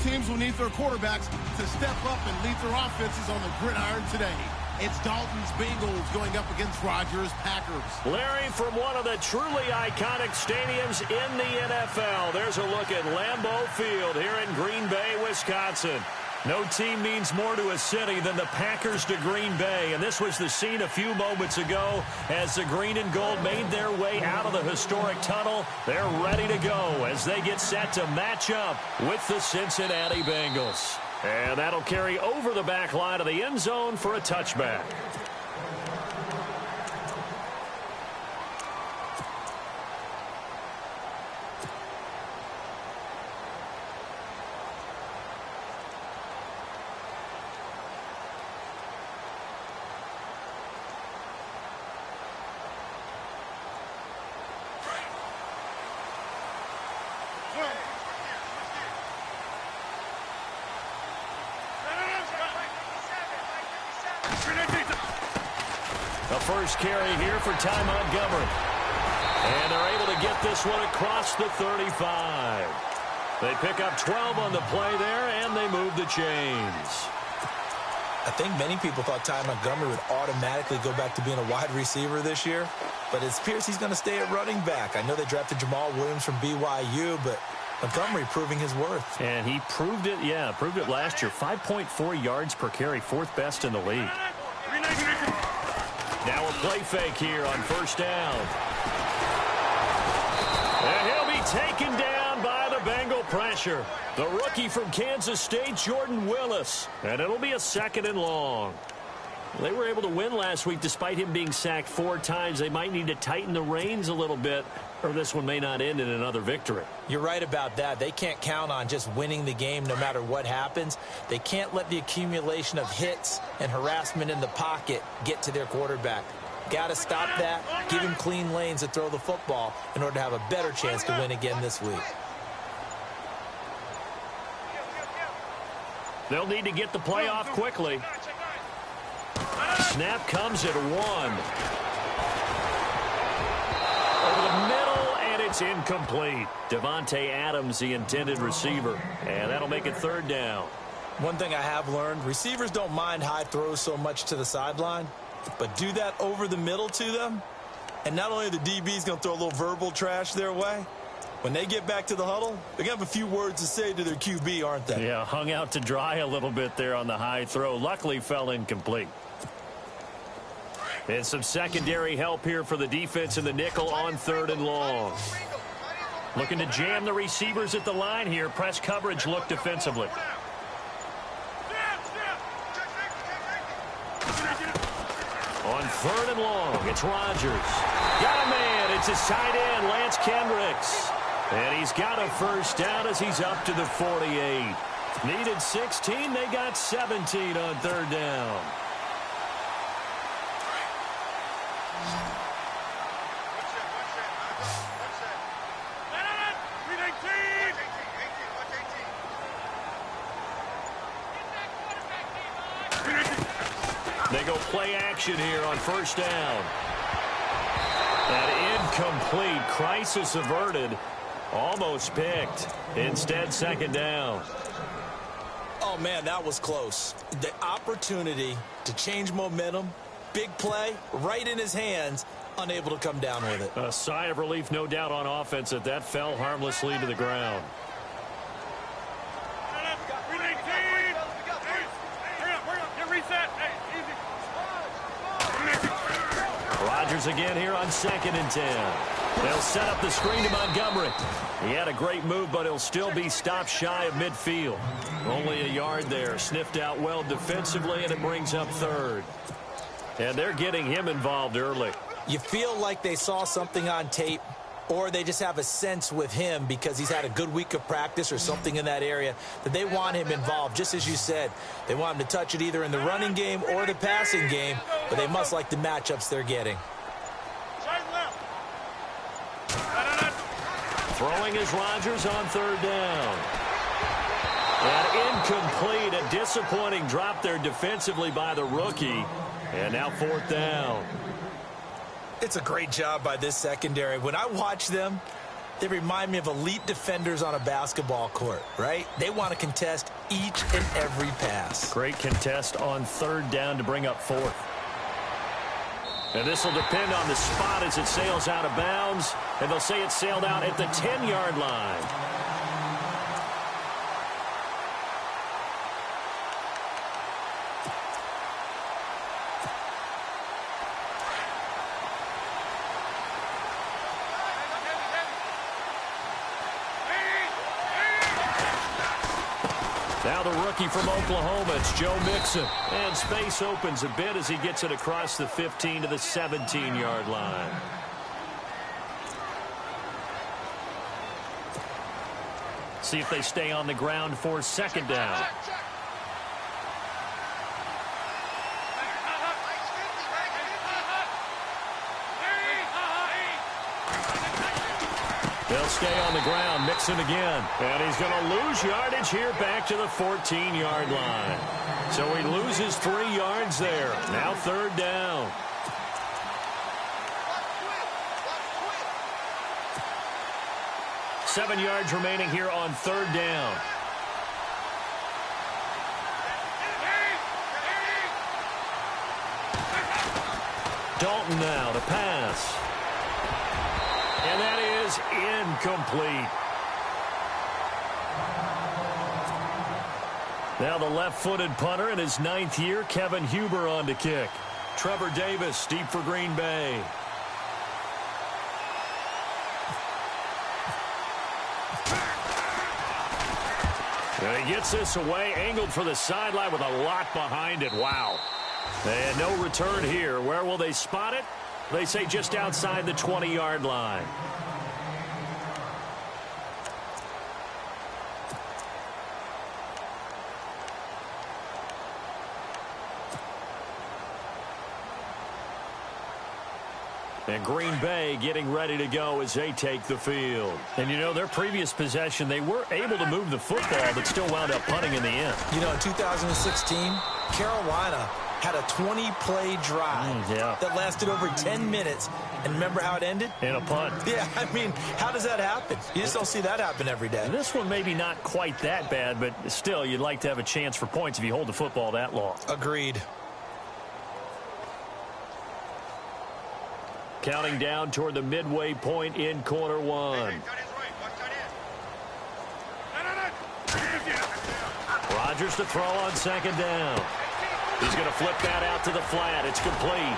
teams will need their quarterbacks to step up and lead their offenses on the gridiron today. It's Dalton's Bengals going up against Rodgers' Packers. Larry, from one of the truly iconic stadiums in the NFL, there's a look at Lambeau Field here in Green Bay, Wisconsin. No team means more to a city than the Packers to Green Bay, and this was the scene a few moments ago as the green and gold made their way out of the historic tunnel. They're ready to go as they get set to match up with the Cincinnati Bengals. And that'll carry over the back line of the end zone for a touchback. The first carry here for Ty Montgomery. And they're able to get this one across the 35. They pick up 12 on the play there, and they move the chains. I think many people thought Ty Montgomery would automatically go back to being a wide receiver this year, but it appears he's going to stay at running back. I know they drafted Jamal Williams from BYU, but Montgomery proving his worth. And he proved it, proved it last year. 5.4 yards per carry, fourth best in the league. Now a play fake here on first down. And he'll be taken down by the Bengal pressure. The rookie from Kansas State, Jordan Willis. And it'll be a 2nd and long. They were able to win last week despite him being sacked 4 times. They might need to tighten the reins a little bit, or this one may not end in another victory. You're right about that. They can't count on just winning the game no matter what happens. They can't let the accumulation of hits and harassment in the pocket get to their quarterback. Got to stop that, give him clean lanes to throw the football in order to have a better chance to win again this week. They'll need to get the play off quickly. Snap comes at 1. Over the middle, and it's incomplete. Devontae Adams, the intended receiver. And that'll make it 3rd down. One thing I have learned, receivers don't mind high throws so much to the sideline, but do that over the middle to them, and not only are the DBs going to throw a little verbal trash their way, when they get back to the huddle, they're going to have a few words to say to their QB, aren't they? Yeah, hung out to dry a little bit there on the high throw. Luckily fell incomplete. And some secondary help here for the defense in the nickel on 3rd and long. Looking to jam the receivers at the line here. Press coverage look defensively. On 3rd and long, it's Rodgers. Got a man. It's his tight end, Lance Kendricks. And he's got a first down as he's up to the 48. Needed 16. They got 17 on 3rd down. They go play action here on first down. That incomplete, crisis averted, almost picked. Instead, 2nd down. Oh, man, that was close. The opportunity to change momentum, big play, right in his hands, unable to come down with it. A sigh of relief, no doubt, on offense that that fell harmlessly to the ground. Rodgers again here on 2nd and 10. They'll set up the screen to Montgomery. He had a great move, but he'll still be stopped shy of midfield. Only a yard there. Sniffed out well defensively, and it brings up 3rd. And they're getting him involved early. You feel like they saw something on tape, or they just have a sense with him because he's had a good week of practice or something in that area that they want him involved. Just as you said, they want him to touch it either in the running game or the passing game, but they must like the matchups they're getting. Throwing is Rodgers on 3rd down. And incomplete, a disappointing drop there defensively by the rookie. And now 4th down. It's a great job by this secondary. When I watch them, They remind me of elite defenders on a basketball court, right? They want to contest each and every pass. Great contest on third down to bring up fourth. And this will depend on the spot as it sails out of bounds. And they'll say it sailed out at the 10-yard line. Now the rookie from Oklahoma, it's Joe Mixon. And space opens a bit as he gets it across the 15 to the 17-yard line. See if they stay on the ground for second down. They'll stay on the ground. Mixon again. And he's going to lose yardage here back to the 14-yard line. So he loses 3 yards there. Now third down. Seven yards remaining here on third down. Dalton now to pass. And that is incomplete. Now the left-footed punter in his 9th year, Kevin Huber on to kick. Trevor Davis deep for Green Bay. And he gets this away, angled for the sideline with a lot behind it. Wow. And no return here. Where will they spot it? They say just outside the 20-yard line. And Green Bay getting ready to go as they take the field. And, you know, their previous possession, they were able to move the football, but still wound up punting in the end. You know, in 2016, Carolina had a 20-play drive that lasted over 10 minutes. And remember how it ended? In a punt. Yeah, I mean, how does that happen? You just don't see that happen every day. And this one maybe not quite that bad, but still, you'd like to have a chance for points if you hold the football that long. Agreed. Counting down toward the midway point in quarter one. Rodgers to throw on second down. He's going to flip that out to the flat. It's complete.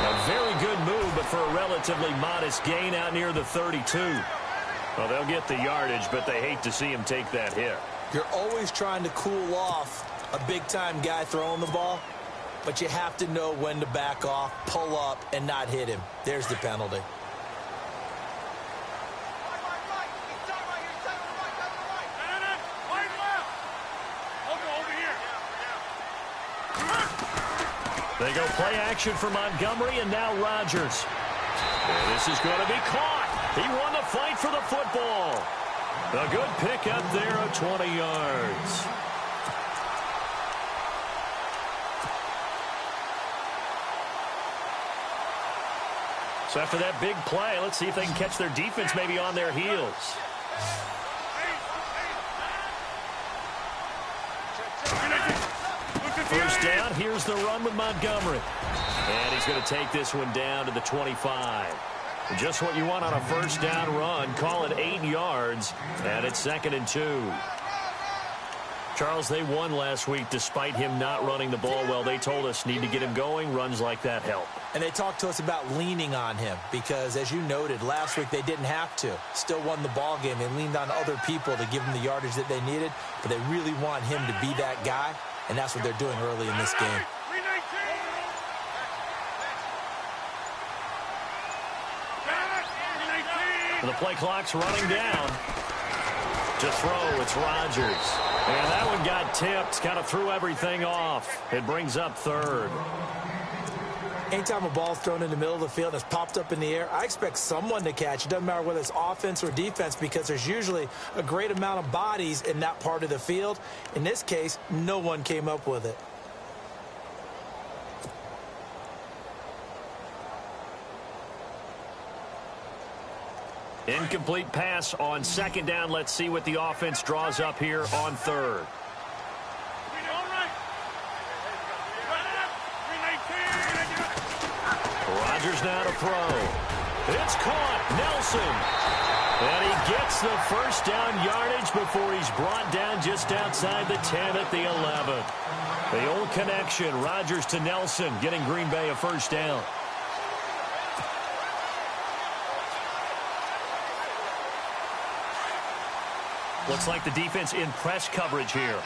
A very good move, but for a relatively modest gain out near the 32. Well, they'll get the yardage, but they hate to see him take that hit. You're always trying to cool off a big-time guy throwing the ball, but you have to know when to back off, pull up, and not hit him. There's the penalty. They go play action for Montgomery, and now Rodgers. And this is going to be caught. He won the fight for the football. A good pick up there of 20 yards. So after that big play, let's see if they can catch their defense maybe on their heels. First down, here's the run with Montgomery. And he's going to take this one down to the 25. Just what you want on a first down run. Call it 8 yards, and it's 2nd and 2. Charles, they won last week despite him not running the ball well. They told us need to get him going. Runs like that help. And they talked to us about leaning on him because, as you noted, last week they didn't have to. Still won the ball game. They leaned on other people to give them the yardage that they needed, but they really want him to be that guy, and that's what they're doing early in this game. The play clock's running down. To throw, it's Rodgers. And that one got tipped, kind of threw everything off. It brings up third. Anytime a ball's thrown in the middle of the field and it's popped up in the air, I expect someone to catch. It doesn't matter whether it's offense or defense because there's usually a great amount of bodies in that part of the field. In this case, no one came up with it. Incomplete pass on second down. Let's see what the offense draws up here on third. Rodgers now to throw. It's caught. Nelson. And he gets the first down yardage before he's brought down just outside the 10 at the 11. The old connection. Rodgers to Nelson, getting Green Bay a first down. Looks like the defense in press coverage here.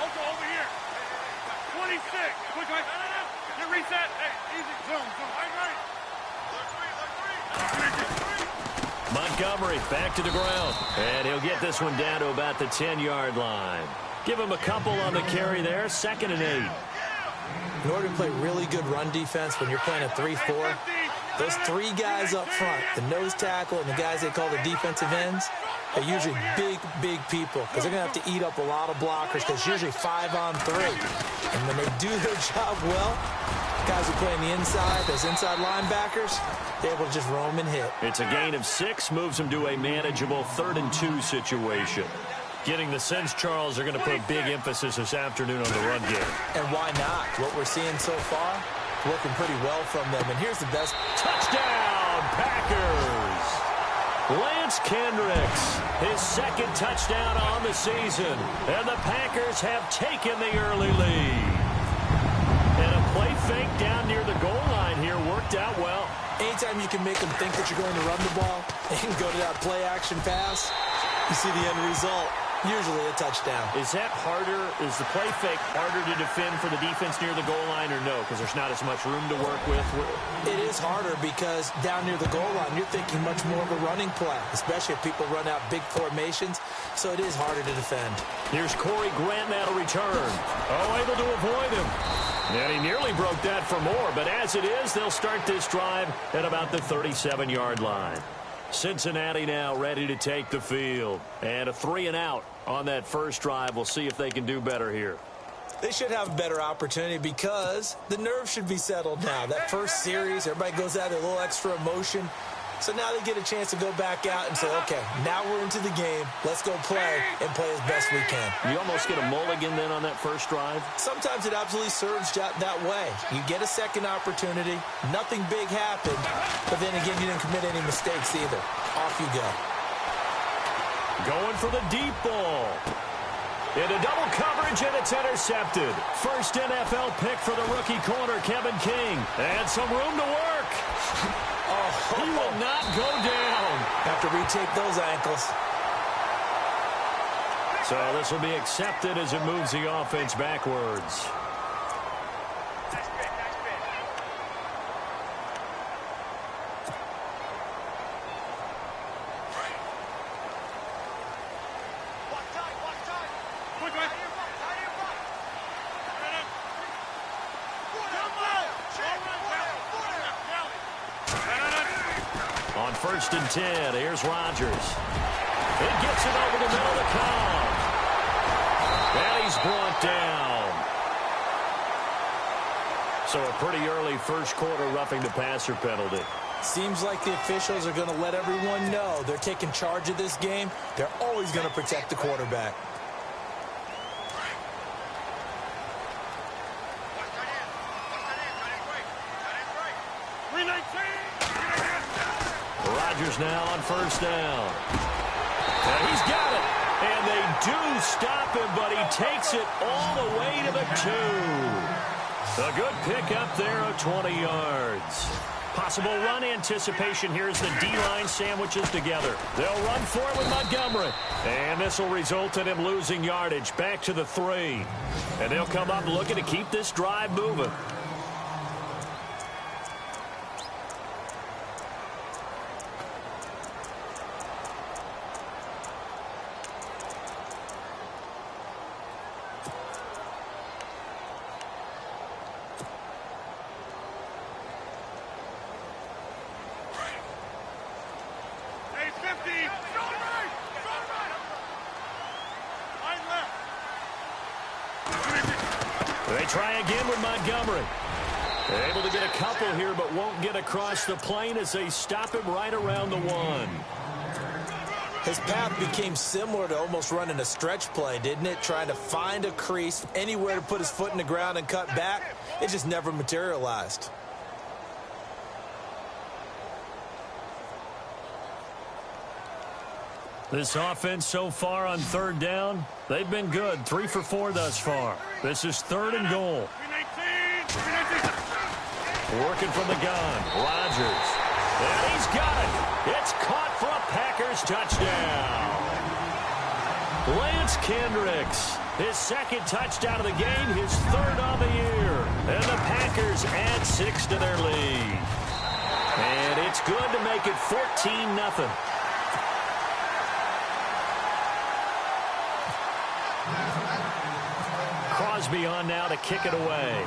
Also over here. 26. Quick, get reset. Hey, easy. Zoom. Montgomery back to the ground. And he'll get this one down to about the 10-yard line. Give him a couple on the carry there. 2nd and 8. In order to play really good run defense when you're playing a 3-4, those three guys up front, the nose tackle and the guys they call the defensive ends, are usually big people because they're going to have to eat up a lot of blockers because it's usually 5-on-3. And when they do their job well, guys who play on the inside, those inside linebackers, they're able to just roam and hit. It's a gain of 6, moves them to a manageable 3rd and 2 situation. Getting the sense, Charles, are going to put big emphasis this afternoon on the run game. And why not? What we're seeing so far, working pretty well from them. And here's the best. Touchdown, Packers! Lance Kendricks, his 2nd touchdown on the season. And the Packers have taken the early lead. And a play fake down near the goal line here worked out well. Anytime you can make them think that you're going to run the ball and go to that play-action pass, you see the end result. Usually a touchdown. Is that harder? Is the play fake harder to defend for the defense near the goal line or no? Because there's not as much room to work with? It is harder because down near the goal line, you're thinking much more of a running play, especially if people run out big formations. So it is harder to defend. Here's Corey Grant now to return. Oh, able to avoid him. And he nearly broke that for more. But as it is, they'll start this drive at about the 37-yard line. Cincinnati now ready to take the field. And a 3-and-out on that first drive. We'll see if they can do better here. They should have a better opportunity because the nerves should be settled now. That first series, everybody goes out with a little extra emotion. So now they get a chance to go back out and say, okay, now we're into the game. Let's go play and play as best we can. You almost get a mulligan then on that first drive? Sometimes it absolutely serves that way. You get a second opportunity. Nothing big happened. But then again, you didn't commit any mistakes either. Off you go. Going for the deep ball. Into double coverage, and it's intercepted. First NFL pick for the rookie corner, Kevin King. And some room to work. He will not go down. Have to retake those ankles. So this will be accepted as it moves the offense backwards. On 1st and 10, here's Rodgers. He gets it over the middle of the Cobb. And he's brought down. So a pretty early first quarter roughing the passer penalty. Seems like the officials are going to let everyone know they're taking charge of this game. They're always going to protect the quarterback. Rodgers now on 1st down. And he's got it. And they do stop him, but he takes it all the way to the 2. A good pick up there of 20 yards. Possible run anticipation here as the D-line sandwiches together. They'll run for it with Montgomery. And this will result in him losing yardage back to the 3. And they'll come up looking to keep this drive moving. They try again with Montgomery. Able to get a couple here, but won't get across the plane as they stop him right around the 1. His path became similar to almost running a stretch play, didn't it? Trying to find a crease, anywhere to put his foot in the ground and cut back. It just never materialized. This offense so far on 3rd down, they've been good. 3 for 4 thus far. This is 3rd and goal. Working from the gun, Rodgers. And he's got it. It's caught for a Packers touchdown. Lance Kendricks, his 2nd touchdown of the game, his 3rd on the year. And the Packers add 6 to their lead. And it's good to make it 14-0. Crosby on now to kick it away.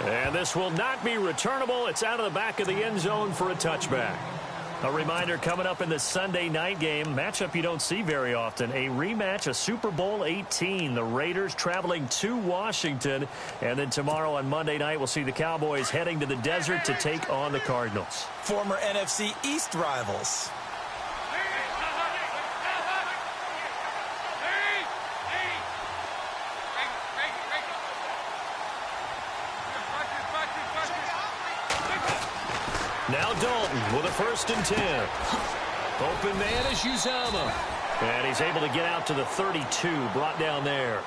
And this will not be returnable. It's out of the back of the end zone for a touchback. A reminder coming up in the Sunday night game, matchup you don't see very often, a rematch of Super Bowl 18. The Raiders traveling to Washington. And then tomorrow on Monday night, we'll see the Cowboys heading to the desert to take on the Cardinals. Former NFC East rivals. Now Dalton with a 1st and 10. Open man is Uzama. And he's able to get out to the 32, brought down there.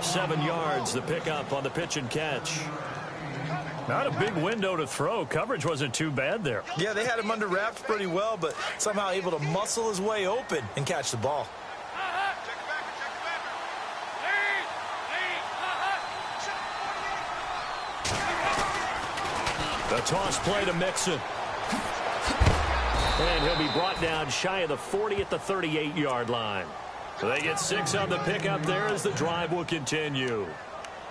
7 yards, the pickup on the pitch and catch. Not a big window to throw. Coverage wasn't too bad there. Yeah, they had him under wraps pretty well, but somehow able to muscle his way open and catch the ball. The toss play to Mixon. And he'll be brought down shy of the 40 at the 38-yard line. So they get 6 on the pickup there as the drive will continue.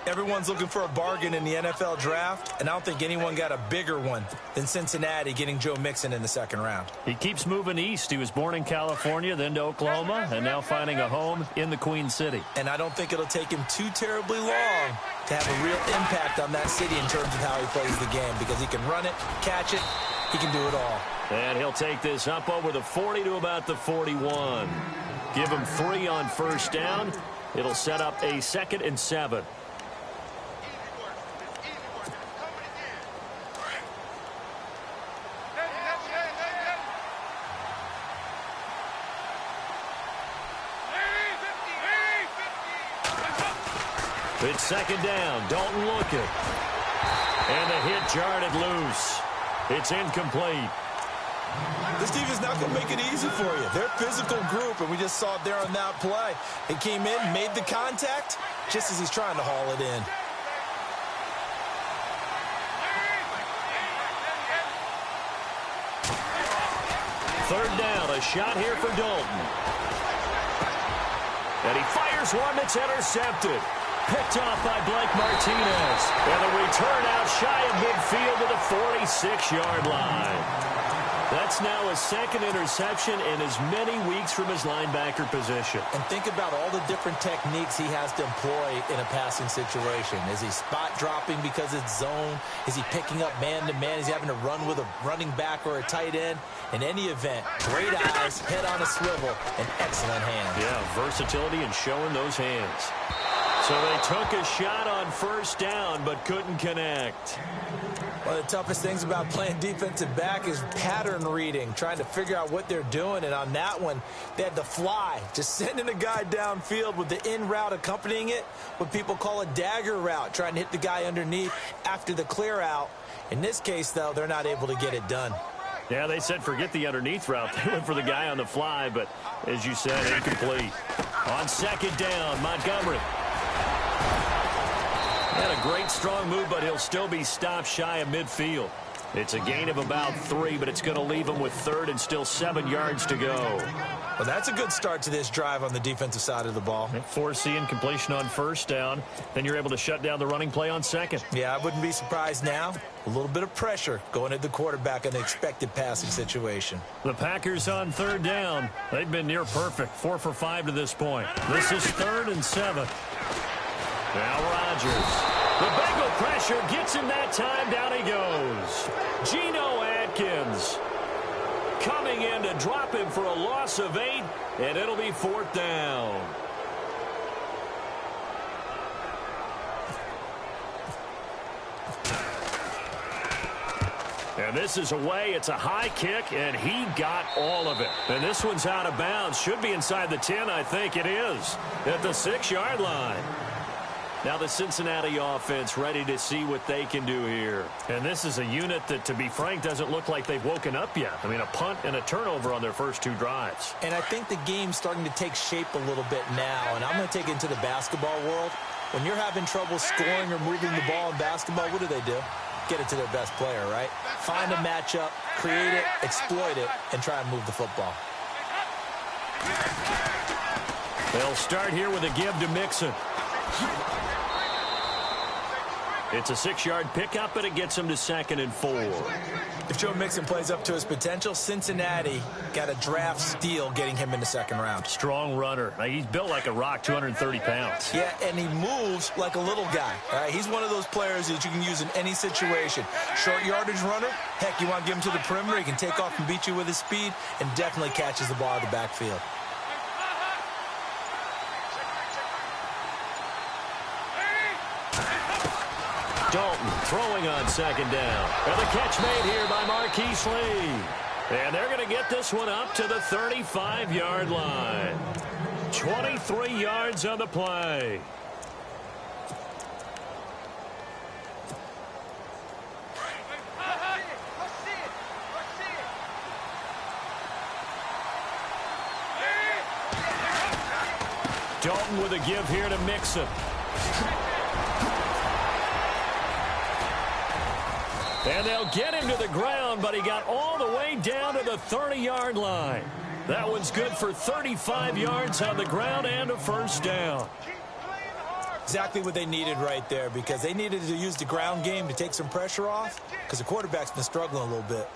Everyone's looking for a bargain in the NFL draft, and I don't think anyone got a bigger one than Cincinnati getting Joe Mixon in the 2nd round. He keeps moving east. He was born in California, then to Oklahoma, and now finding a home in the Queen City. And I don't think it'll take him too terribly long to have a real impact on that city in terms of how he plays the game, because he can run it, catch it, he can do it all. And he'll take this up over the 40 to about the 41. Give him 3 on 1st down. It'll set up a 2nd and 7. It's 2nd down. Dalton looking. And the hit jarred it loose. It's incomplete. This defense not going to make it easy for you. They're a physical group, and we just saw it there on that play. He came in, made the contact, just as he's trying to haul it in. Third down, a shot here for Dalton. And he fires one that's intercepted. Picked off by Blake Martinez. And the return out shy of midfield to the 46-yard line. That's now a 2nd interception in as many weeks from his linebacker position. And think about all the different techniques he has to employ in a passing situation. Is he spot dropping because it's zone? Is he picking up man-to-man? Is he having to run with a running back or a tight end? In any event, great eyes, head on a swivel, and excellent hands. Yeah, versatility and showing those hands. So they took a shot on 1st down, but couldn't connect. One of the toughest things about playing defensive back is pattern reading, trying to figure out what they're doing. And on that one, they had to fly, just sending a guy downfield with the in route accompanying it, what people call a dagger route, trying to hit the guy underneath after the clear out. In this case, though, they're not able to get it done. Yeah, they said forget the underneath route. They went for the guy on the fly, but as you said, incomplete. On 2nd down, Montgomery. Had a great strong move, but he'll still be stopped shy of midfield. It's a gain of about 3, but it's going to leave them with 3rd and still 7 yards to go. Well, that's a good start to this drive on the defensive side of the ball. Forcing completion on 1st down. Then you're able to shut down the running play on 2nd. Yeah, I wouldn't be surprised now. A little bit of pressure going at the quarterback in the expected passing situation. The Packers on 3rd down. They've been near perfect. 4 for 5 to this point. This is 3rd and 7. Now Rodgers. The Bengal pressure gets him that time. Down he goes. Geno Atkins coming in to drop him for a loss of 8, and it'll be 4th down. And this is away. It's a high kick, and he got all of it. And this one's out of bounds. Should be inside the 10, I think it is, at the 6-yard line. Now the Cincinnati offense ready to see what they can do here. And this is a unit that, to be frank, doesn't look like they've woken up yet. I mean, a punt and a turnover on their first 2 drives. And I think the game's starting to take shape a little bit now. And I'm going to take it into the basketball world. When you're having trouble scoring or moving the ball in basketball, what do? Get it to their best player, right? Find a matchup, create it, exploit it, and try and move the football. They'll start here with a give to Mixon. It's a 6-yard pickup, and it gets him to 2nd and 4. If Joe Mixon plays up to his potential, Cincinnati got a draft steal getting him in the 2nd round. Strong runner. He's built like a rock, 230 pounds. Yeah, and he moves like a little guy. He's one of those players that you can use in any situation. Short yardage runner, heck, you want to give him to the perimeter, he can take off and beat you with his speed, and definitely catches the ball out of the backfield. Dalton throwing on 2nd down. And the catch made here by Marquise Lee. And they're going to get this one up to the 35-yard line. 23 yards on the play. Dalton with a give here to Mixon. And they'll get him to the ground, but he got all the way down to the 30-yard line. That one's good for 35 yards on the ground and a 1st down. Exactly what they needed right there, because they needed to use the ground game to take some pressure off, because the quarterback's been struggling a little bit.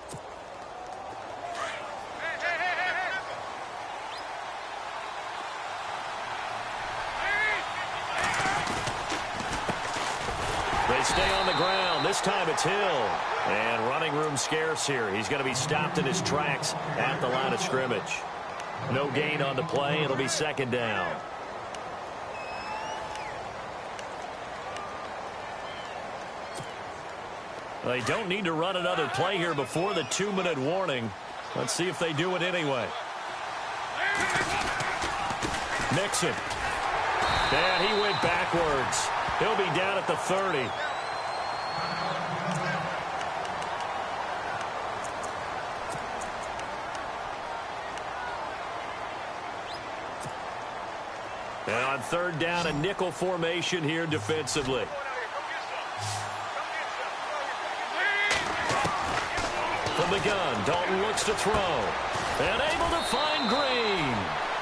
They stay on the ground. This time it's Hill. And running room scarce here. He's going to be stopped in his tracks at the line of scrimmage. No gain on the play. It'll be 2nd down. They don't need to run another play here before the 2-minute warning. Let's see if they do it anyway. Mixon. And he went backwards. He'll be down at the 30. And on 3rd down, a nickel formation here defensively. From the gun, Dalton looks to throw. And able to find Green.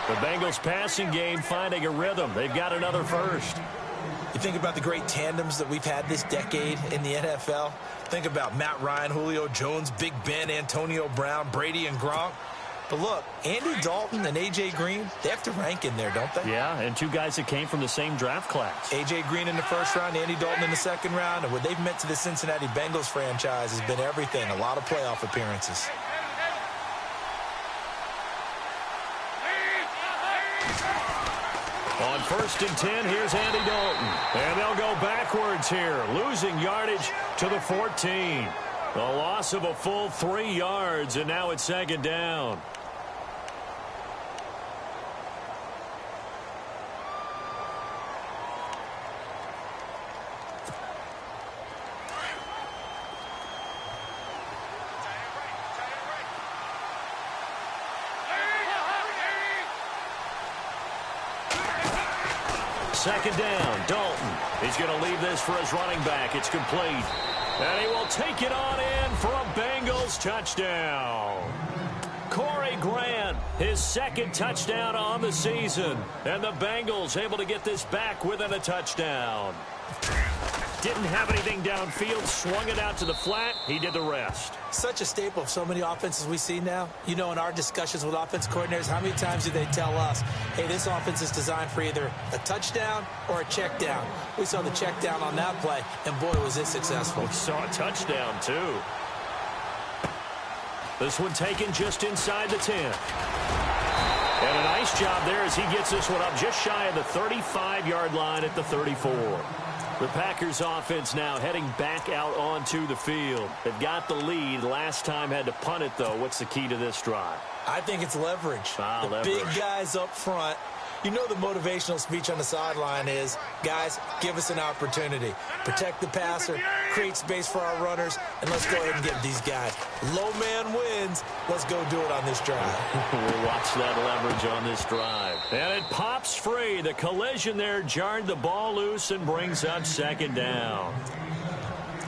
The Bengals passing game finding a rhythm. They've got another 1st. You think about the great tandems that we've had this decade in the NFL. Think about Matt Ryan, Julio Jones, Big Ben, Antonio Brown, Brady, and Gronk. But look, Andy Dalton and A.J. Green, they have to rank in there, don't they? Yeah, and 2 guys that came from the same draft class. A.J. Green in the 1st round, Andy Dalton in the 2nd round. And what they've meant to the Cincinnati Bengals franchise has been everything. A lot of playoff appearances. On 1st and 10, here's Andy Dalton. And they'll go backwards here, losing yardage to the 14. A loss of a full 3 yards, and now it's 2nd down. Second down, Dalton. He's going to leave this for his running back. It's complete. And he will take it on in for a Bengals touchdown. Corey Grant, his second touchdown on the season. And the Bengals able to get this back within a touchdown. Didn't have anything downfield, swung it out to the flat. He did the rest. Such a staple of so many offenses we see now. You know, in our discussions with offense coordinators, how many times do they tell us, hey, this offense is designed for either a touchdown or a check down. We saw the check down on that play, and boy, was it successful. We saw a touchdown, too. This one taken just inside the 10. And a nice job there as he gets this one up just shy of the 35-yard line at the 34. The Packers offense now heading back out onto the field. They've got the lead. Last time had to punt it, though. What's the key to this drive? I think it's leverage. The big guys up front. You know the motivational speech on the sideline is, guys, give us an opportunity. Protect the passer, create space for our runners, and let's go ahead and get these guys. Low man wins. Let's go do it on this drive. We'll watch that leverage on this drive. And it pops free. The collision there jarred the ball loose and brings up second down.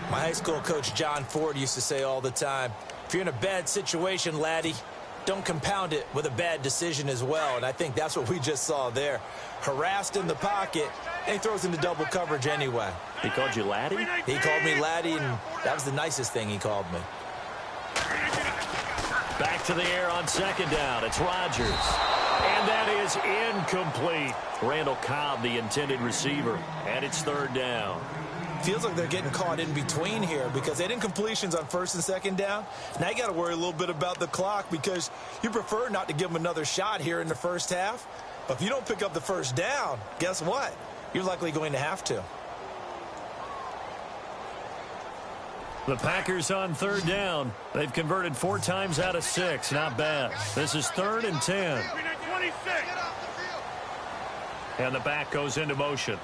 My high school coach, John Ford, used to say all the time, if you're in a bad situation, laddie, don't compound it with a bad decision as well. And I think that's what we just saw there. Harassed in the pocket, and he throws into double coverage anyway. He called you laddie? He called me laddie, and that was the nicest thing he called me. Back to the air on second down. It's Rodgers. And that is incomplete. Randall Cobb, the intended receiver. And it's third down. Feels like they're getting caught in between here because they had incompletions on first and second down. Now you got to worry a little bit about the clock because you prefer not to give them another shot here in the first half. But if you don't pick up the first down, guess what? You're likely going to have to. The Packers on third down. They've converted 4 times out of 6. Not bad. This is 3rd and 10. And the back goes into motion.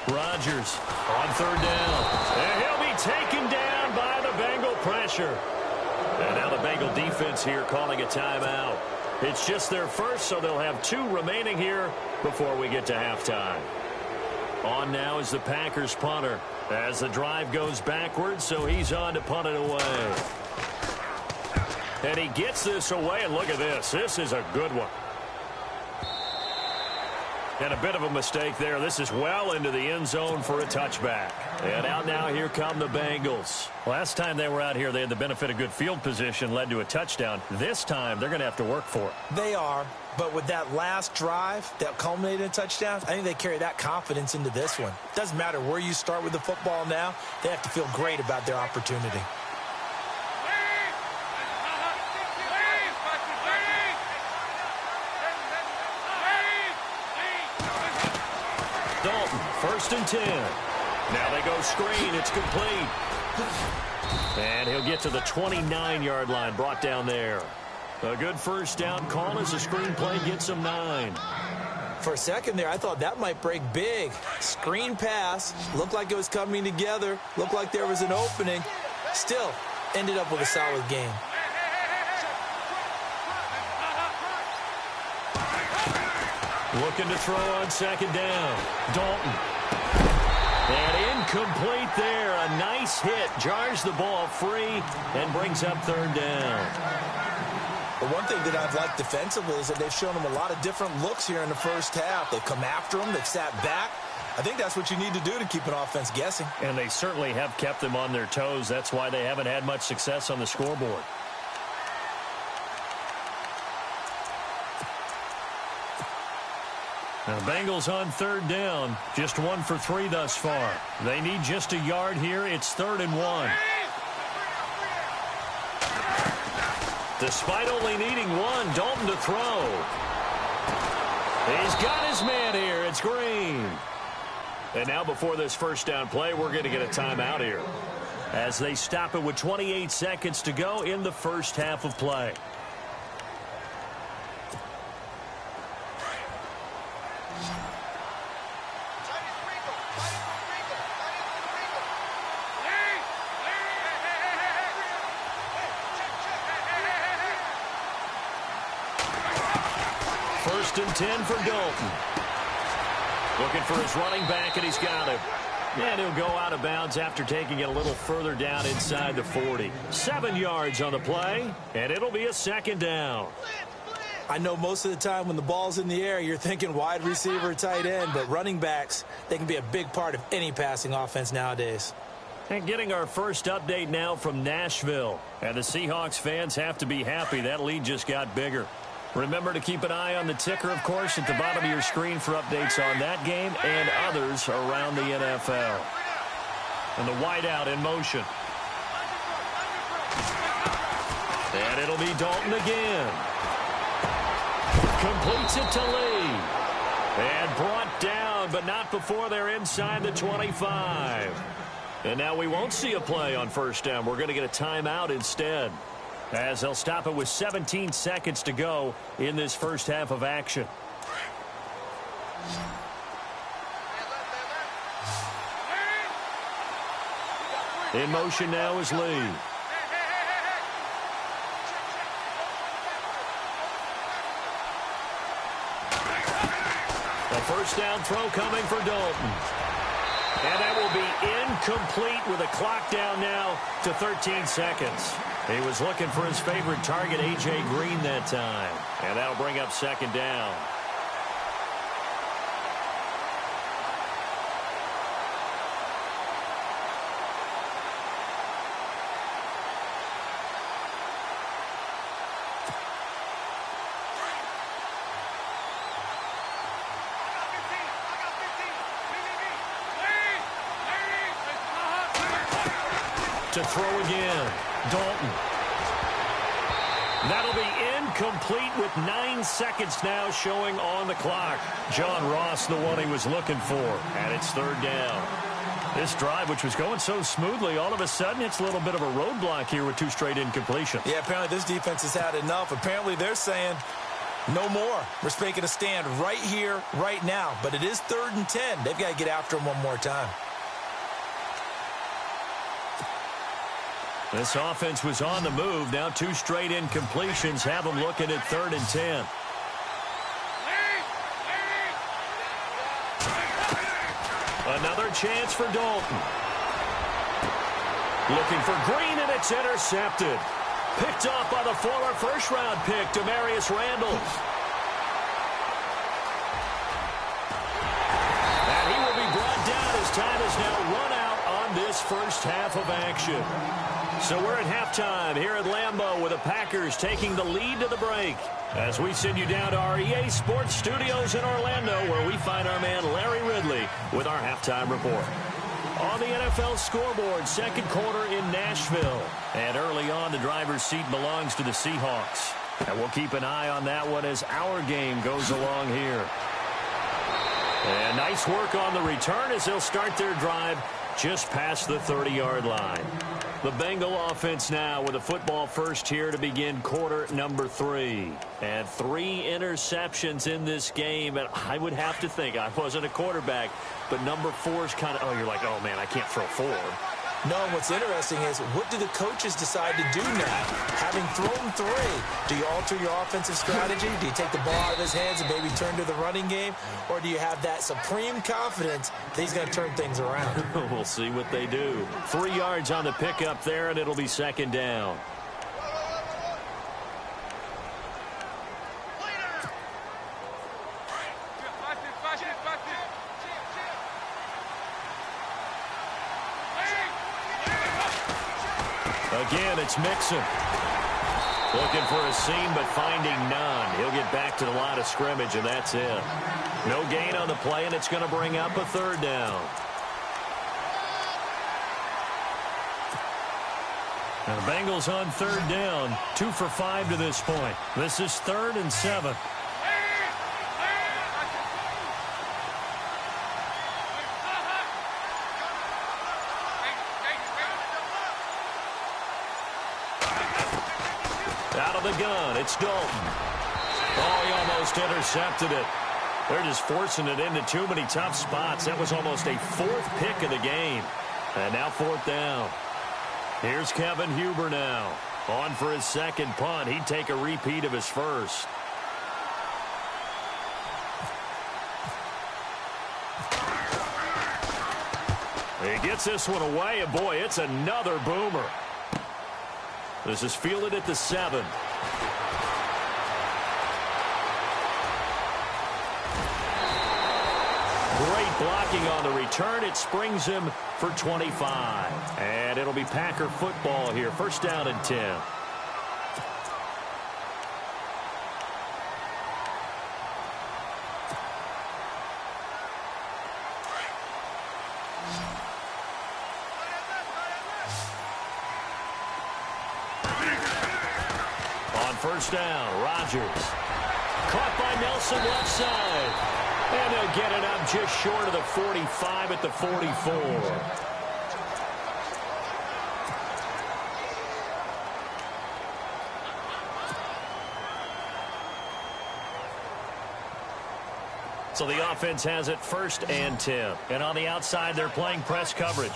Rodgers on third down. And he'll be taken down by the Bengal pressure. And now the Bengal defense here calling a timeout. It's just their first, so they'll have 2 remaining here before we get to halftime. On now is the Packers punter as the drive goes backwards, so he's on to punt it away. And he gets this away, and look at this. This is a good one. And a bit of a mistake there. This is well into the end zone for a touchback. And out now, here come the Bengals. Last time they were out here, they had the benefit of good field position, led to a touchdown. This time, they're going to have to work for it. They are, but with that last drive that culminated in a touchdown, I think they carry that confidence into this one. Doesn't matter where you start with the football now, they have to feel great about their opportunity. Dalton, 1st and 10. Now they go screen. It's complete. And he'll get to the 29-yard line, brought down there. A good first down call as the screen play gets him 9. For a second there, I thought that might break big. Screen pass. Looked like it was coming together. Looked like there was an opening. Still, ended up with a solid game. Looking to throw on second down. Dalton. And incomplete there. A nice hit. Jars the ball free and brings up 3rd down. The one thing that I've liked defensively is that they've shown them a lot of different looks here in the first half. They've come after them. They've sat back. I think that's what you need to do to keep an offense guessing. And they certainly have kept them on their toes. That's why they haven't had much success on the scoreboard. Now, the Bengals on 3rd down. Just 1 for 3 thus far. They need just a yard here. It's 3rd and 1. Despite only needing 1, Dalton to throw. He's got his man here. It's Green. And now before this first down play, we're going to get a timeout here as they stop it with 28 seconds to go in the first half of play. First and 10 for Dalton. Looking for his running back, and he's got him. And he'll go out of bounds after taking it a little further down inside the 40. 7 yards on the play, and it'll be a second down. I know most of the time when the ball's in the air, you're thinking wide receiver, tight end, but running backs, they can be a big part of any passing offense nowadays. And getting our first update now from Nashville. And the Seahawks fans have to be happy. That lead just got bigger. Remember to keep an eye on the ticker, of course, at the bottom of your screen for updates on that game and others around the NFL. And the wideout in motion. And it'll be Dalton again. Completes it to Lee. And brought down, but not before they're inside the 25. And now we won't see a play on first down. We're going to get a timeout instead, as they'll stop it with 17 seconds to go in this first half of action. In motion now is Lee. A first down throw coming for Dalton. And that will be incomplete with a clock down now to 13 seconds. He was looking for his favorite target, A.J. Green, that time. And that'll bring up second down. To throw again, Dalton. That'll be incomplete with 9 seconds now showing on the clock. John Ross, the one he was looking for, and it's third down. This drive, which was going so smoothly, all of a sudden it's a little bit of a roadblock here with 2 straight incompletions. Yeah, apparently this defense has had enough. Apparently they're saying no more. We're making a stand right here, right now. But it is 3rd and 10. They've got to get after him one more time. This offense was on the move. Now 2 straight incompletions have them looking at 3rd and 10. Another chance for Dalton. Looking for Green, and it's intercepted. Picked off by the former first-round pick, Demarius Randall. And he will be brought down as time is now run out on this first half of action. So we're at halftime here at Lambeau with the Packers taking the lead to the break, as we send you down to our EA Sports Studios in Orlando, where we find our man Larry Ridley with our halftime report. On the NFL scoreboard, second quarter in Nashville. And early on, the driver's seat belongs to the Seahawks. And we'll keep an eye on that one as our game goes along here. And nice work on the return as they'll start their drive just past the 30-yard line. The Bengal offense now with a football first here to begin quarter number 3. And 3 interceptions in this game. And I would have to think, I wasn't a quarterback, but number 4 is kind of, oh, you're like, oh, man, I can't throw 4. No, what's interesting is, what do the coaches decide to do now? Having thrown 3, do you alter your offensive strategy? Do you take the ball out of his hands and maybe turn to the running game? Or do you have that supreme confidence that he's going to turn things around? We'll see what they do. 3 yards on the pickup there, and it'll be second down. Again, it's Mixon. Looking for a seam, but finding none. He'll get back to the line of scrimmage, and that's it. No gain on the play, and it's going to bring up a third down. Now the Bengals on third down, 2 for 5 to this point. This is 3rd and 7. Out of the gun, it's Dalton. Oh, he almost intercepted it. They're just forcing it into too many tough spots. That was almost a 4th pick of the game. And now 4th down. Here's Kevin Huber now. On for his second punt. He'd take a repeat of his first. He gets this one away, and boy, it's another boomer. This is fielded at the 7. Great blocking on the return. It springs him for 25. And it'll be Packer football here. First down and 10. On first down, Rodgers. Caught by Nelson left side. And they'll get it up just short of the 45 at the 44. So the offense has it first and 10. And on the outside, they're playing press coverage.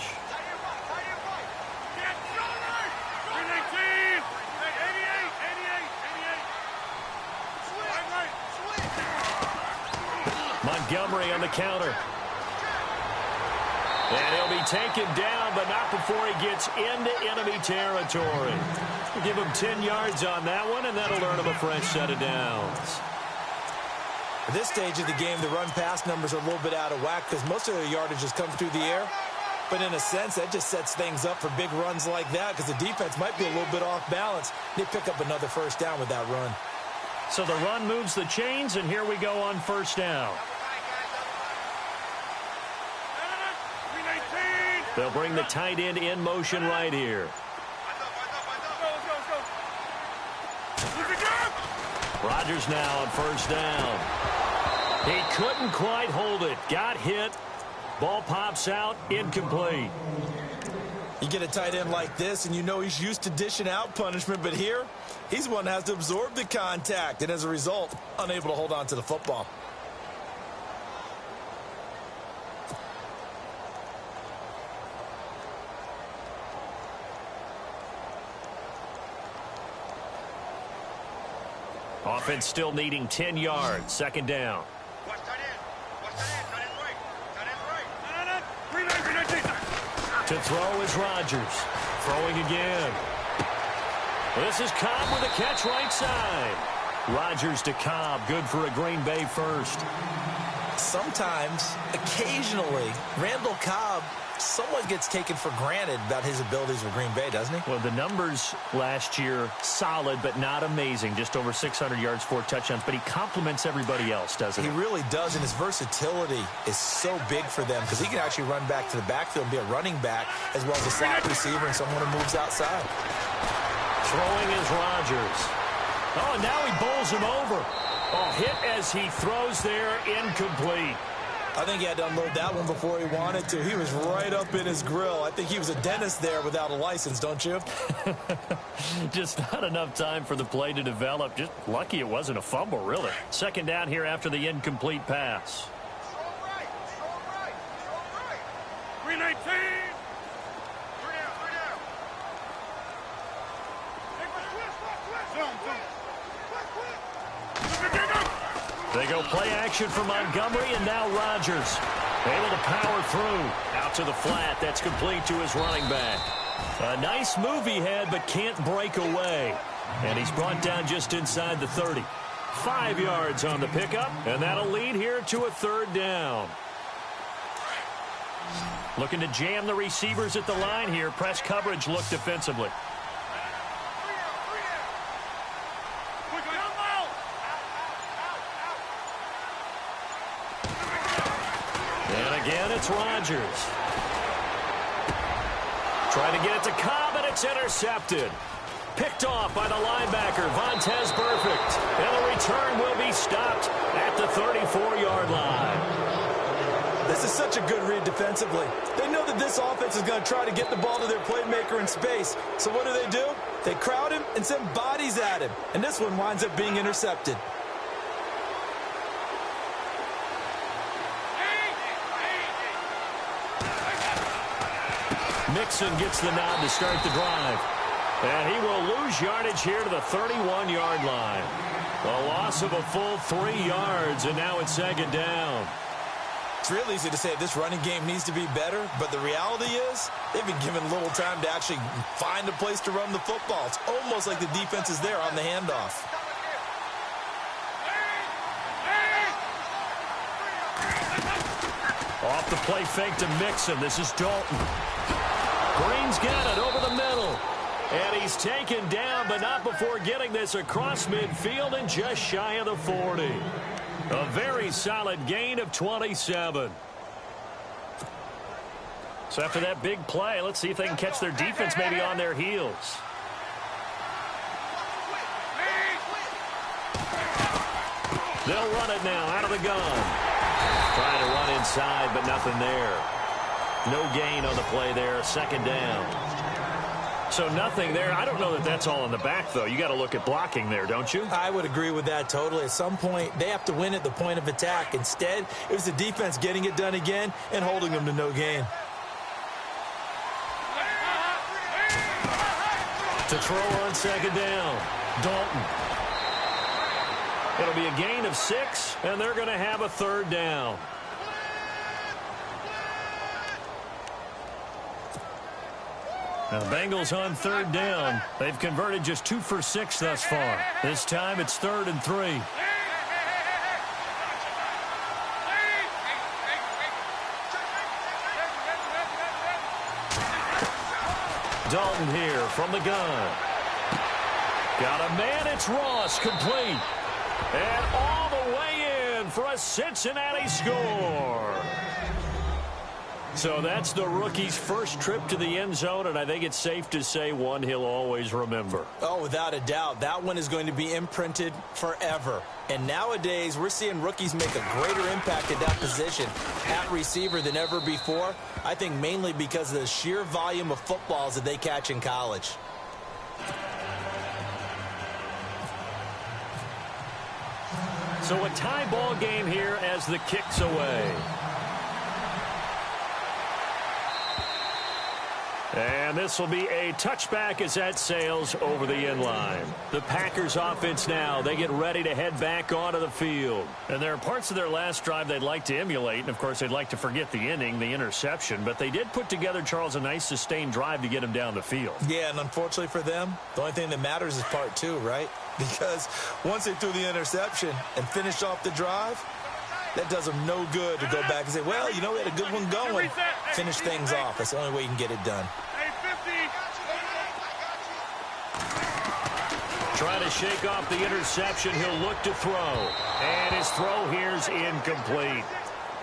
Montgomery on the counter. And he'll be taken down, but not before he gets into enemy territory. We'll give him 10 yards on that one, and that'll earn him a fresh set of downs. At this stage of the game, the run-pass numbers are a little bit out of whack because most of their yardage has come through the air. But in a sense, that just sets things up for big runs like that because the defense might be a little bit off balance. They pick up another first down with that run. So the run moves the chains, and here we go on first down. They'll bring the tight end in motion right here. Rodgers now on first down. He couldn't quite hold it. Got hit. Ball pops out. Incomplete. You get a tight end like this, and you know he's used to dishing out punishment, but here, he's one that has to absorb the contact, and as a result, unable to hold on to the football. Offense still needing 10 yards. Second down. To throw is Rodgers. Throwing again. This is Cobb with a catch right side. Rodgers to Cobb. Good for a Green Bay first. Sometimes, occasionally, Randall Cobb somewhat gets taken for granted about his abilities with Green Bay, doesn't he? Well, the numbers last year, solid but not amazing. Just over 600 yards, 4 touchdowns. But he complements everybody else, doesn't he? He really does, and his versatility is so big for them because he can actually run back to the backfield and be a running back as well as a slot receiver and someone who moves outside. Throwing is Rodgers. Oh, and now he bowls him over. Oh, hit as he throws there, incomplete. I think he had to unload that one before he wanted to. He was right up in his grill. I think he was a dentist there without a license, don't you? Just not enough time for the play to develop. Just lucky it wasn't a fumble, really. Second down here after the incomplete pass. Green 18. They go play action for Montgomery, and now Rodgers able to power through. Out to the flat. That's complete to his running back. A nice move he had, but can't break away. And he's brought down just inside the 30. 5 yards on the pickup, and that'll lead here to a third down. Looking to jam the receivers at the line here. Press coverage look defensively. Again, it's Rodgers. Trying to get it to Cobb, and it's intercepted. Picked off by the linebacker, Vontaze Burfict. And the return will be stopped at the 34-yard line. This is such a good read defensively. They know that this offense is going to try to get the ball to their playmaker in space. So what do? They crowd him and send bodies at him. And this one winds up being intercepted. Mixon gets the nod to start the drive. And he will lose yardage here to the 31-yard line. A loss of a full 3 yards, and now it's second down. It's real easy to say this running game needs to be better, but the reality is they've been given little time to actually find a place to run the football. It's almost like the defense is there on the handoff. Off the play fake to Mixon. This is Dalton. Green's got it over the middle. And he's taken down, but not before getting this across midfield and just shy of the 40. A very solid gain of 27. So after that big play, let's see if they can catch their defense maybe on their heels. They'll run it now out of the gun. Trying to run inside, but nothing there. No gain on the play there. Second down. So nothing there. I don't know that that's all in the back, though. You got to look at blocking there, don't you? I would agree with that totally. At some point, they have to win at the point of attack. Instead, it was the defense getting it done again and holding them to no gain. To throw on second down, Dalton. It'll be a gain of 6, and they're going to have a third down. Now the Bengals on third down. They've converted just 2 for 6 thus far. This time it's 3rd and 3. Dalton here from the gun. Got a man, it's Ross, complete. And all the way in for a Cincinnati score. So that's the rookie's first trip to the end zone, and I think it's safe to say one he'll always remember. Oh, without a doubt. That one is going to be imprinted forever. And nowadays, we're seeing rookies make a greater impact at that position at receiver than ever before. I think mainly because of the sheer volume of footballs that they catch in college. So a tie ball game here as the kick's away. And this will be a touchback as that sails over the end line. The Packers offense now, they get ready to head back onto the field. And there are parts of their last drive they'd like to emulate. And, of course, they'd like to forget the inning, the interception. But they did put together, Charles, a nice sustained drive to get him down the field. Yeah, and unfortunately for them, the only thing that matters is part 2, right? Because once they threw the interception and finished off the drive, that does them no good to go back and say, well, you know, we had a good one going. Finish things off. That's the only way you can get it done. Trying to shake off the interception. He'll look to throw. And his throw here's incomplete.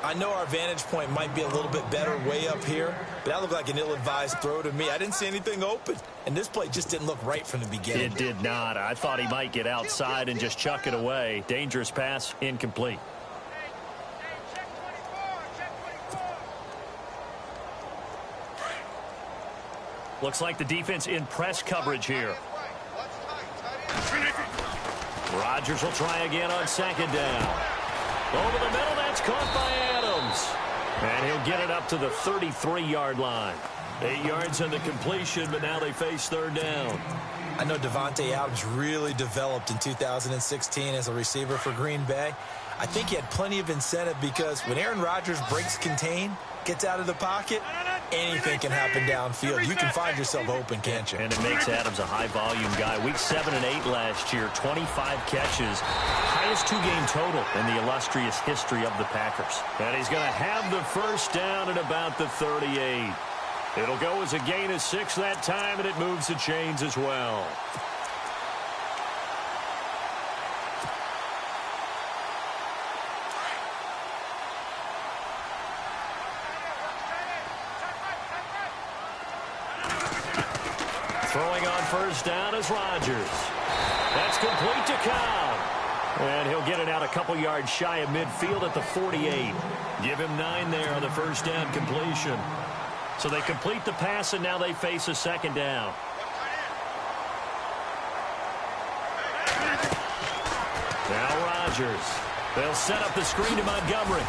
I know our vantage point might be a little bit better way up here, but that looked like an ill-advised throw to me. I didn't see anything open, and this play just didn't look right from the beginning. It did not. I thought he might get outside and just chuck it away. Dangerous pass, incomplete. Looks like the defense in press coverage here. Rodgers will try again on second down. Over the middle, that's caught by Adams. And he'll get it up to the 33-yard line. 8 yards on the completion, but now they face third down. I know Davante Adams really developed in 2016 as a receiver for Green Bay. I think he had plenty of incentive because when Aaron Rodgers breaks contain, gets out of the pocket, anything can happen downfield. You can find yourself open, can't you? And it makes Adams a high-volume guy. Week 7 and 8 last year, 25 catches. Highest 2-game total in the illustrious history of the Packers. And he's going to have the first down at about the 38. It'll go as a gain of 6 that time, and it moves the chains as well. Throwing on first down is Rodgers. That's complete to Cobb. And he'll get it out a couple yards shy of midfield at the 48. Give him 9 there on the first down completion. So they complete the pass, and now they face a second down. Now Rodgers. They'll set up the screen to Montgomery.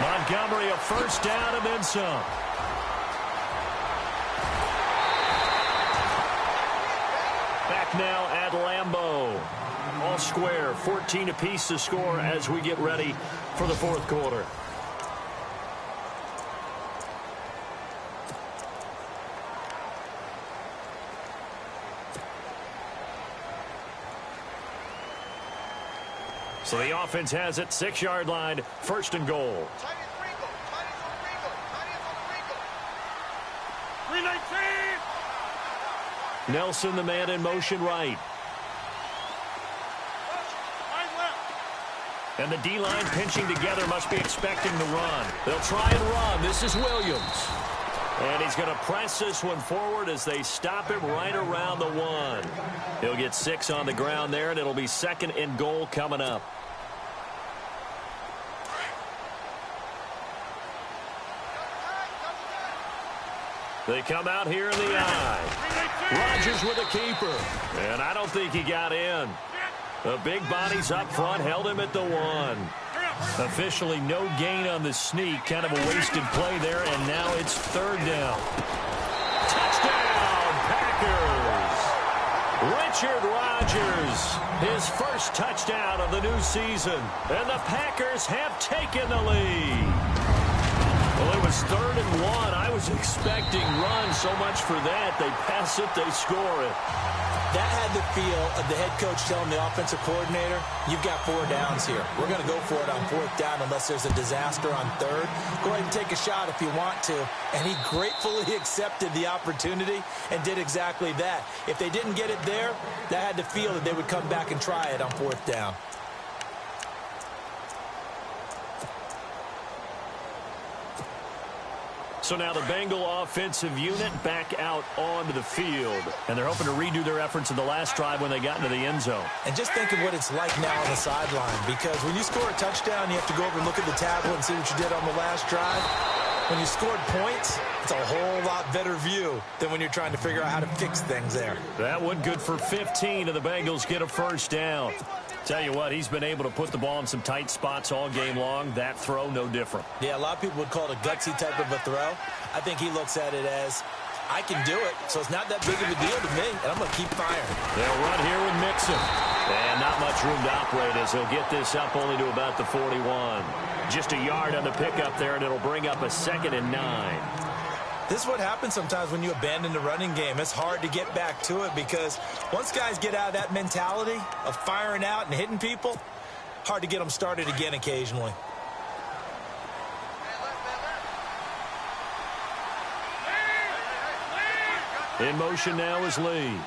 Montgomery a first down and then some. Back now at Lambeau. All square, 14 apiece to score as we get ready for the fourth quarter. So the offense has it, 6-yard line, 1st and goal. 319. Nelson, the man in motion right. And the D-line pinching together, must be expecting the run. They'll try and run. This is Williams. And he's going to press this one forward as they stop him right around the 1. He'll get 6 on the ground there, and it'll be 2nd and goal coming up. They come out here in the eye. Rodgers with a keeper. And I don't think he got in. The big bodies up front held him at the 1. Officially no gain on the sneak. Kind of a wasted play there, and now it's 3rd down. Touchdown, Packers! Richard Rodgers, his first touchdown of the new season. And the Packers have taken the lead. Well, it was 3rd and 1. I was expecting run, so much for that. They pass it, they score it. That had the feel of the head coach telling the offensive coordinator, you've got 4 downs here. We're going to go for it on 4th down unless there's a disaster on 3rd. Go ahead and take a shot if you want to. And he gratefully accepted the opportunity and did exactly that. If they didn't get it there, that had the feel that they would come back and try it on 4th down. So now the Bengal offensive unit back out onto the field. And they're hoping to redo their efforts in the last drive when they got into the end zone. And just think of what it's like now on the sideline. Because when you score a touchdown, you have to go over and look at the tablet and see what you did on the last drive. When you scored points, it's a whole lot better view than when you're trying to figure out how to fix things there. That one good for 15, and the Bengals get a 1st down. Tell you what, he's been able to put the ball in some tight spots all game long. That throw, no different. Yeah, a lot of people would call it a gutsy type of a throw. I think he looks at it as, I can do it, so it's not that big of a deal to me, and I'm going to keep firing. They'll run here with Mixon. And not much room to operate as he'll get this up only to about the 41. Just a yard on the pickup there, and it'll bring up a 2nd and 9. This is what happens sometimes when you abandon the running game. It's hard to get back to it because once guys get out of that mentality of firing out and hitting people, hard to get them started again occasionally. In motion now is Lee.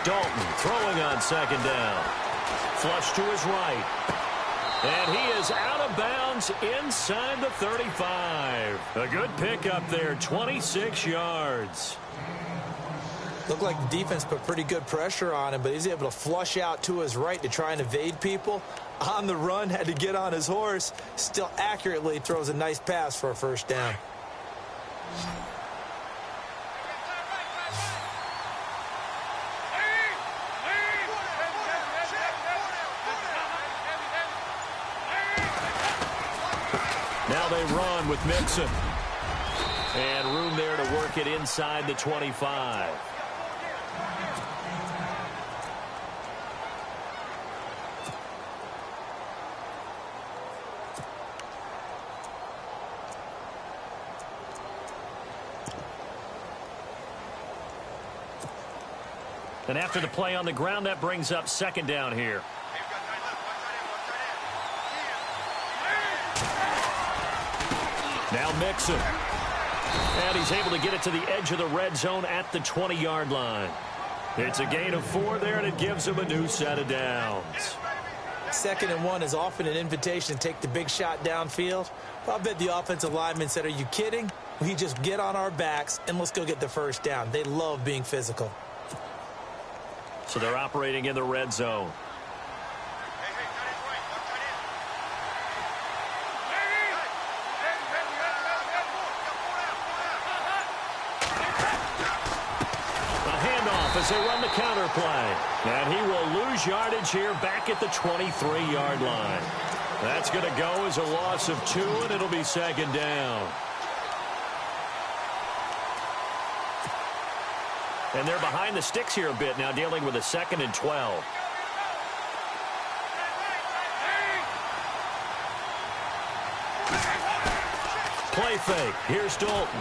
Dalton throwing on 2nd down. Flush to his right. And he is out of bounds inside the 35. A good pickup there, 26 yards. Looked like the defense put pretty good pressure on him, but he's able to flush out to his right to try and evade people. On the run, had to get on his horse. Still accurately throws a nice pass for a 1st down. Now they run with Mixon. And room there to work it inside the 25. And after the play on the ground, that brings up 2nd down here. Now Mixon. And he's able to get it to the edge of the red zone at the 20-yard line. It's a gain of 4 there, and it gives him a new set of downs. 2nd and 1 is often an invitation to take the big shot downfield. Well, I bet the offensive lineman said, are you kidding? We just get on our backs, and let's go get the 1st down. They love being physical. So they're operating in the red zone. As they run the counter play. And he will lose yardage here back at the 23-yard line. That's going to go as a loss of 2, and it'll be 2nd down. And they're behind the sticks here a bit now, dealing with a 2nd and 12. Play fake. Here's Dalton.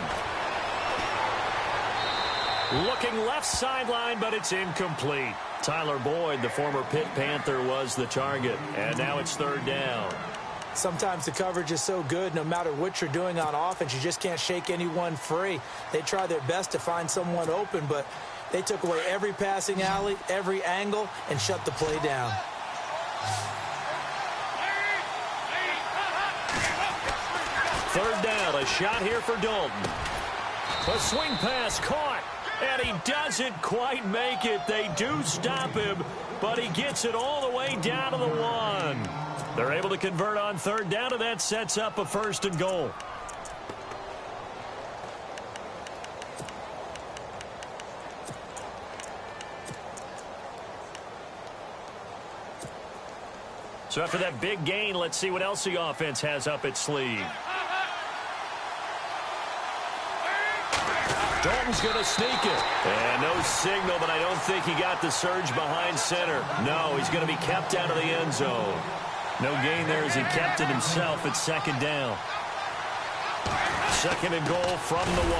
Looking left sideline, but it's incomplete. Tyler Boyd, the former Pitt Panther, was the target. And now it's third down. Sometimes the coverage is so good, no matter what you're doing on offense, you just can't shake anyone free. They try their best to find someone open, but they took away every passing alley, every angle, and shut the play down. Third down, a shot here for Dalton. A swing pass caught, and he doesn't quite make it. They do stop him, but he gets it all the way down to the 1. They're able to convert on third down, and that sets up a 1st and goal. So after that big gain, let's see what else the offense has up its sleeve. Dalton's going to sneak it. And no signal, but I don't think he got the surge behind center. No, he's going to be kept out of the end zone. No gain there as he kept it himself at second down. 2nd and goal from the 1.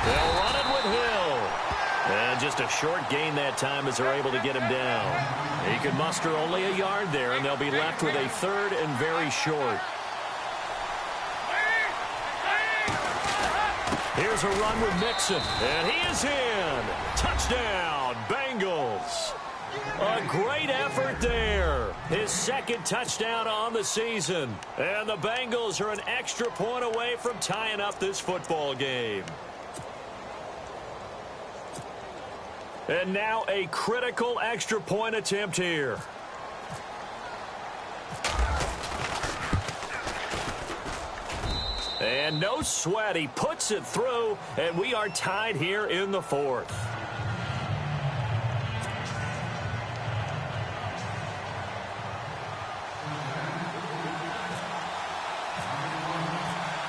They'll run it with Hill. And just a short gain that time as they're able to get him down. He could muster only a yard there, and they'll be left with a 3rd and very short. Here's a run with Mixon, and he is in. Touchdown, Bengals. A great effort there. His 2nd touchdown on the season. And the Bengals are an extra point away from tying up this football game. And now a critical extra point attempt here. And no sweat. He puts it through, and we are tied here in the 4th.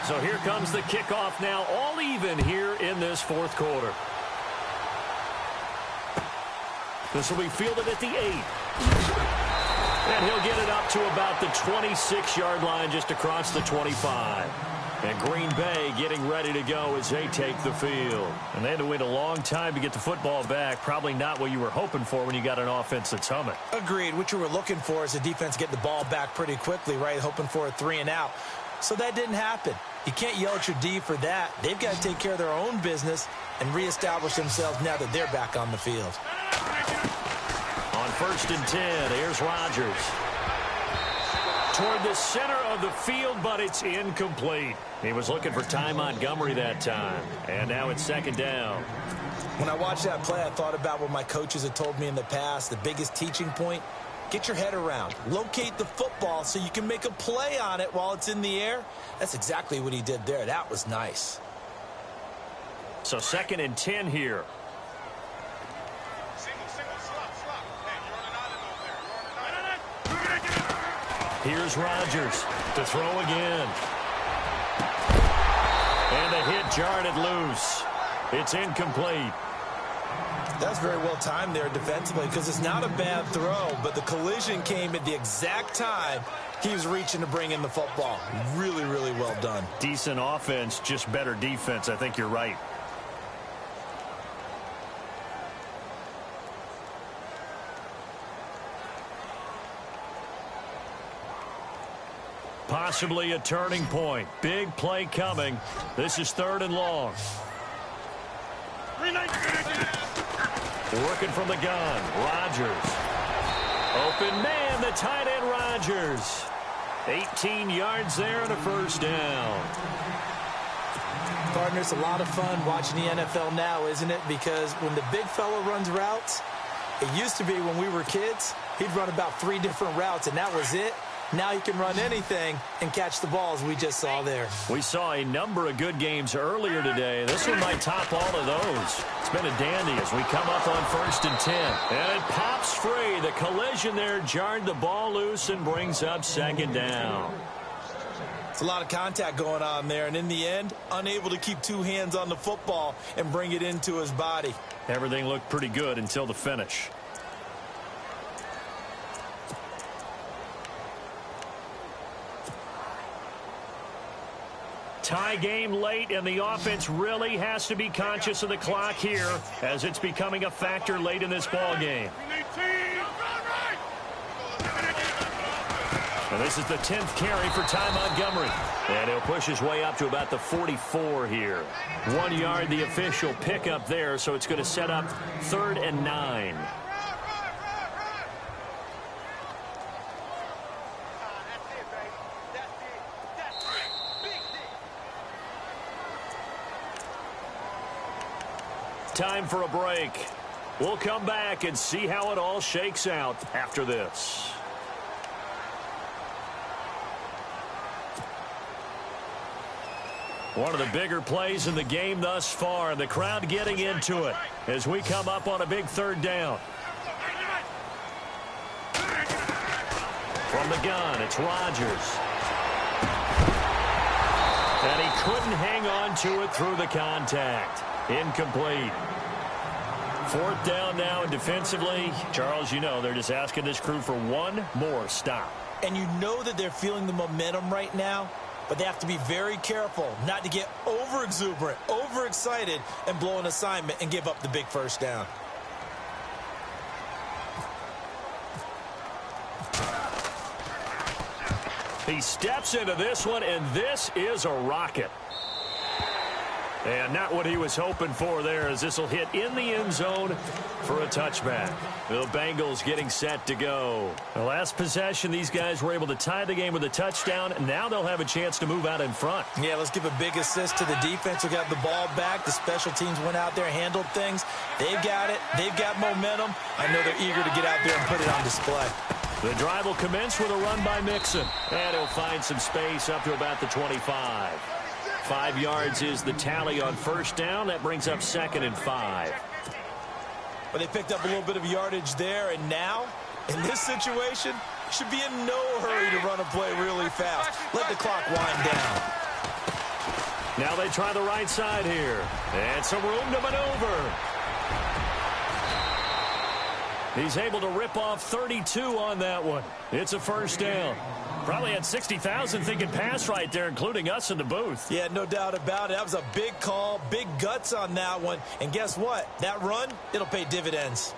So here comes the kickoff now, all even here in this 4th quarter. This will be fielded at the 8. And he'll get it up to about the 26-yard line, just across the 25. And Green Bay getting ready to go as they take the field. And they had to wait a long time to get the football back. Probably not what you were hoping for when you got an offense that's humming. Agreed. What you were looking for is the defense getting the ball back pretty quickly, right? Hoping for a 3 and out. So that didn't happen. You can't yell at your D for that. They've got to take care of their own business and reestablish themselves now that they're back on the field. On 1st and 10, here's Rodgers. Toward the center of the field, but it's incomplete. He was looking for Ty Montgomery that time. And now it's 2nd down. When I watched that play, I thought about what my coaches had told me in the past. The biggest teaching point, get your head around. Locate the football so you can make a play on it while it's in the air. That's exactly what he did there. That was nice. So 2nd and 10 here. Here's Rodgers to throw again. And the hit jarred it loose. It's incomplete. That's very well timed there defensively because it's not a bad throw, but the collision came at the exact time he was reaching to bring in the football. Really, really well done. Decent offense, just better defense. I think you're right. Possibly a turning point. Big play coming. This is 3rd and long. Working from the gun. Rodgers. Open man, the tight end Rodgers. 18 yards there and a 1st down. Partner, it's a lot of fun watching the NFL now, isn't it? Because when the big fella runs routes, it used to be when we were kids, he'd run about 3 different routes, and that was it. Now he can run anything and catch the balls we just saw there. We saw a number of good games earlier today. This one might top all of those. It's been a dandy as we come up on 1st and 10. And it pops free. The collision there jarred the ball loose and brings up 2nd down. It's a lot of contact going on there, and in the end, unable to keep 2 hands on the football and bring it into his body. Everything looked pretty good until the finish. Tie game late, and the offense really has to be conscious of the clock here as it's becoming a factor late in this ball game. And this is the 10th carry for Ty Montgomery. And he'll push his way up to about the 44 here. 1 yard, the official pickup there, so it's going to set up 3rd and 9. Time for a break. We'll come back and see how it all shakes out after this. One of the bigger plays in the game thus far, and the crowd getting into it as we come up on a big 3rd down. From the gun, it's Rodgers. And he couldn't hang on to it through the contact. Incomplete. 4th down now, and defensively, Charles, you know, they're just asking this crew for one more stop. And you know that they're feeling the momentum right now, but they have to be very careful not to get over-exuberant, overexcited, and blow an assignment and give up the big 1st down. He steps into this one, and this is a rocket. And not what he was hoping for there, as this will hit in the end zone for a touchback. The Bengals getting set to go. The last possession, these guys were able to tie the game with a touchdown, and now they'll have a chance to move out in front. Yeah, let's give a big assist to the defense who got the ball back. The special teams went out there, handled things. They've got it. They've got momentum. I know they're eager to get out there and put it on display. The drive will commence with a run by Mixon. And he'll find some space up to about the 25. 5 yards is the tally on 1st down. That brings up 2nd and 5. But they picked up a little bit of yardage there, and now, in this situation, should be in no hurry to run a play really fast. Let the clock wind down. Now they try the right side here. And some room to maneuver. He's able to rip off 32 on that one. It's a 1st down. Probably had 60,000 thinking pass right there, including us in the booth. Yeah, no doubt about it. That was a big call, big guts on that one. And guess what? That run, it'll pay dividends.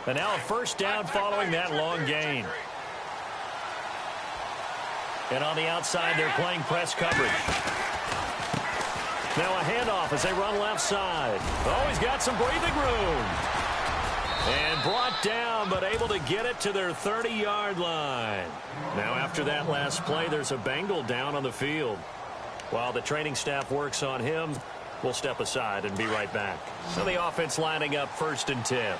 And now a 1st down following that long gain. And on the outside, they're playing press coverage. Now a handoff as they run left side. Oh, he's got some breathing room. And brought down, but able to get it to their 30-yard line. Now after that last play, there's a Bengal down on the field. While the training staff works on him, we'll step aside and be right back. So the offense lining up 1st and 10.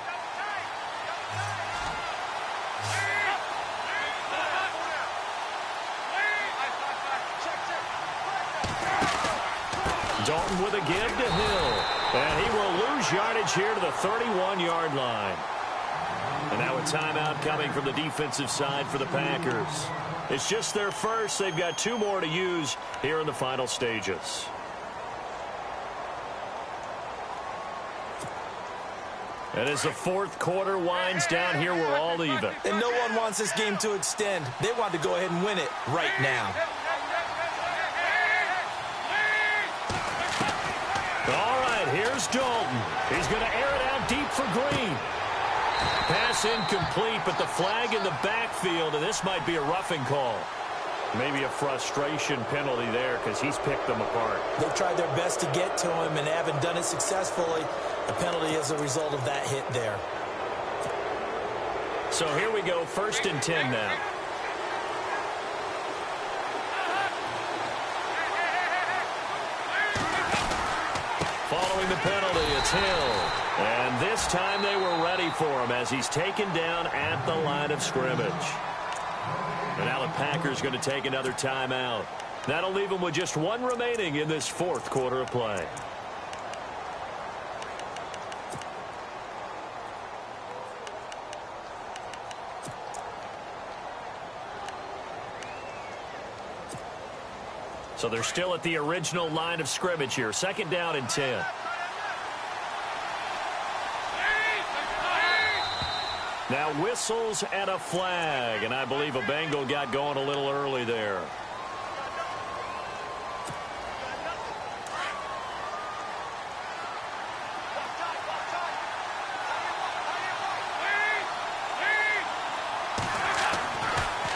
Dalton with a give to Hill. And he will lose yardage here to the 31-yard line. And now a timeout coming from the defensive side for the Packers. It's just their first. They've got 2 more to use here in the final stages. And as the 4th quarter winds down here, we're all even. And no one wants this game to extend. They want to go ahead and win it right now. All right, here's Dalton. He's going to air it out deep for Green. Pass incomplete, but the flag in the backfield, and this might be a roughing call. Maybe a frustration penalty there because he's picked them apart. They've tried their best to get to him and haven't done it successfully. The penalty is a result of that hit there. So here we go, 1st and 10 now. Following the penalty, it's Hill. And this time they were ready for him as he's taken down at the line of scrimmage. And now the Packers going to take another timeout. That'll leave them with just 1 remaining in this 4th quarter of play. So they're still at the original line of scrimmage here. 2nd down and 10. Now whistles and a flag, and I believe a Bengal got going a little early there.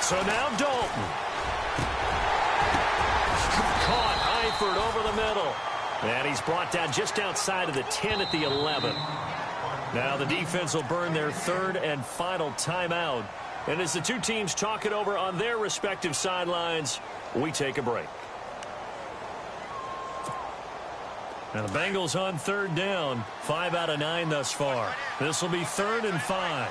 So now Dalton. Caught Eifert over the middle. And he's brought down just outside of the 10 at the 11. Now the defense will burn their third and final timeout. And as the two teams talk it over on their respective sidelines, we take a break. Now the Bengals on third down, 5 out of 9 thus far. This will be 3rd and 5.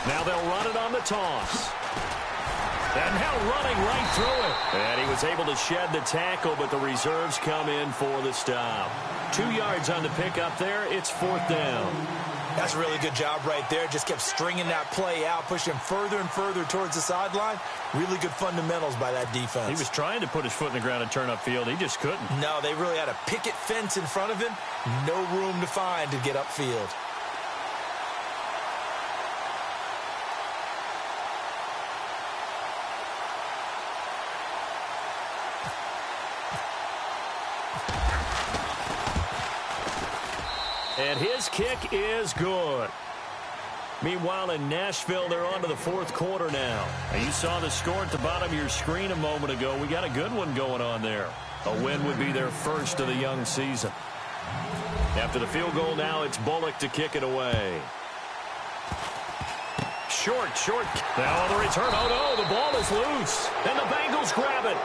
Now they'll run it on the toss. And now running right through it. And he was able to shed the tackle, but the reserves come in for the stop. 2 yards on the pickup there. It's 4th down. That's a really good job right there. Just kept stringing that play out, pushing him further and further towards the sideline. Really good fundamentals by that defense. He was trying to put his foot in the ground and turn upfield. He just couldn't. No, they really had a picket fence in front of him. No room to find to get upfield. And his kick is good. Meanwhile, in Nashville, they're on to the 4th quarter now. And you saw the score at the bottom of your screen a moment ago. We got a good one going on there. A win would be their first of the young season. After the field goal now, it's Bullock to kick it away. Short. Now on the return. Oh, no, the ball is loose. And the Bengals grab it.